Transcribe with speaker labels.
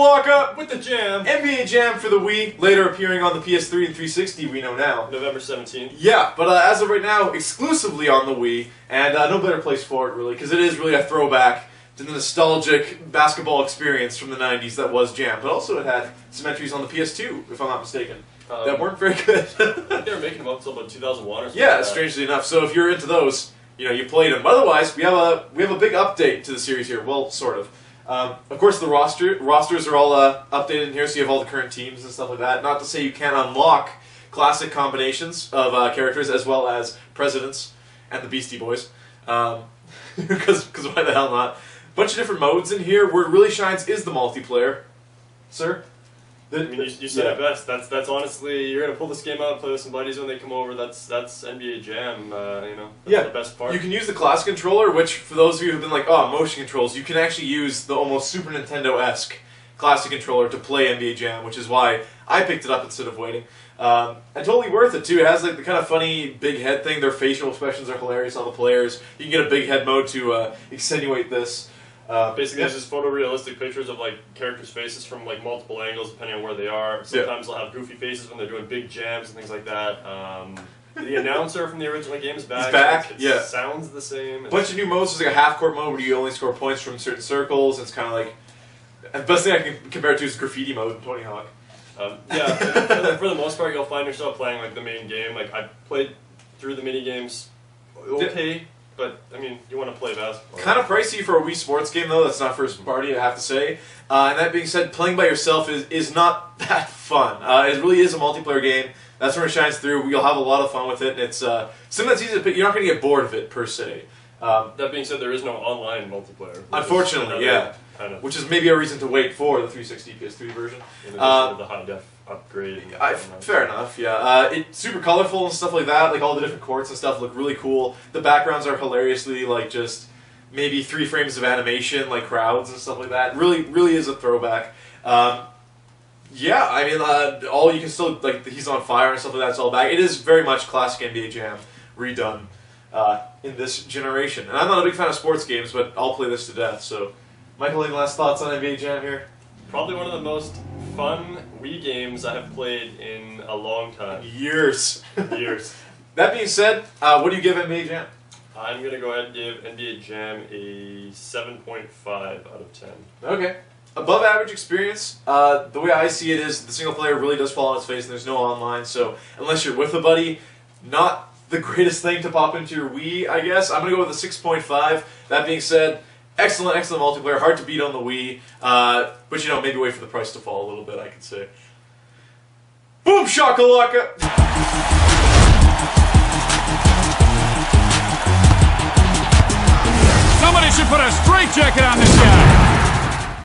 Speaker 1: Shakalaka!
Speaker 2: With the Jam.
Speaker 1: NBA Jam for the Wii, later appearing on the PS3 and 360, we know now.
Speaker 2: November 17th.
Speaker 1: Yeah, but as of right now, exclusively on the Wii, and no better place for it, really, because it is really a throwback to the nostalgic basketball experience from the 90s that was Jam. But also it had some entries on the PS2, if I'm not mistaken, that weren't very good.
Speaker 2: I think they were making them up until about 2001 or something.
Speaker 1: Yeah, strangely enough. So if you're into those, you know, you played them. But otherwise, we have a big update to the series here. Well, sort of. Of course, the rosters are all updated in here, so you have all the current teams and stuff like that. Not to say you can't unlock classic combinations of characters as well as presidents and the Beastie Boys. Because why the hell not? Bunch of different modes in here. Where it really shines is the multiplayer, sir.
Speaker 2: I mean, you said it best. That's honestly, you're gonna pull this game out and play with some buddies when they come over. That's NBA Jam. You know, that's the best part.
Speaker 1: You can use the classic controller, which for those of you who've been like, oh, motion controls, you can actually use the almost Super Nintendo-esque classic controller to play NBA Jam, which is why I picked it up instead of waiting. And totally worth it too. It has like the kind of funny big head thing. Their facial expressions are hilarious on the players. You can get a big head mode to extenuate this.
Speaker 2: Basically, there's just photorealistic pictures of like characters' faces from like multiple angles, depending on where they are. Sometimes they'll have goofy faces when they're doing big jams and things like that. The announcer from the original game is back.
Speaker 1: He's back.
Speaker 2: It sounds the same.
Speaker 1: Bunch of new modes. There's like a half-court mode where you only score points from certain circles. It's kind of like the best thing I can compare it to is graffiti mode in Tony Hawk.
Speaker 2: For the most part, you'll find yourself playing like the main game. Like I played through the mini games, okay. But, I mean, you want to play basketball.
Speaker 1: Kind of pricey for a Wii Sports game, though. That's not first party, I have to say. And that being said, playing by yourself is not that fun. It really is a multiplayer game. That's where it shines through. You'll have a lot of fun with it. And it's something that's easy to pick. You're not going to get bored of it, per se.
Speaker 2: That being said, there is no online multiplayer.
Speaker 1: Unfortunately, yeah. Which is maybe a reason to wait for the 360 PS3 version.
Speaker 2: Yeah, the high-def upgrade.
Speaker 1: Fair enough, yeah. It's super colorful and stuff like that. Like all the different courts and stuff look really cool. The backgrounds are hilariously like just maybe 3 frames of animation, like crowds and stuff like that. Really is a throwback. Yeah, I mean, all you can still like he's on fire and stuff like that. It's all back. It is very much classic NBA Jam redone in this generation. And I'm not a big fan of sports games, but I'll play this to death. So, Michael, any last thoughts on NBA Jam here?
Speaker 2: Probably one of the most fun Wii games I have played in a long time.
Speaker 1: Years.
Speaker 2: Years.
Speaker 1: That being said, what do you give NBA Jam?
Speaker 2: I'm going to go ahead and give NBA Jam a 7.5 out of 10.
Speaker 1: Okay. Above average experience. The way I see it is the single player really does fall on its face and there's no online, so unless you're with a buddy, not the greatest thing to pop into your Wii, I guess. I'm going to go with a 6.5. That being said, excellent multiplayer, hard to beat on the Wii, but you know, maybe wait for the price to fall a little bit, I could say. Boom shakalaka!
Speaker 3: Somebody should put a straitjacket on this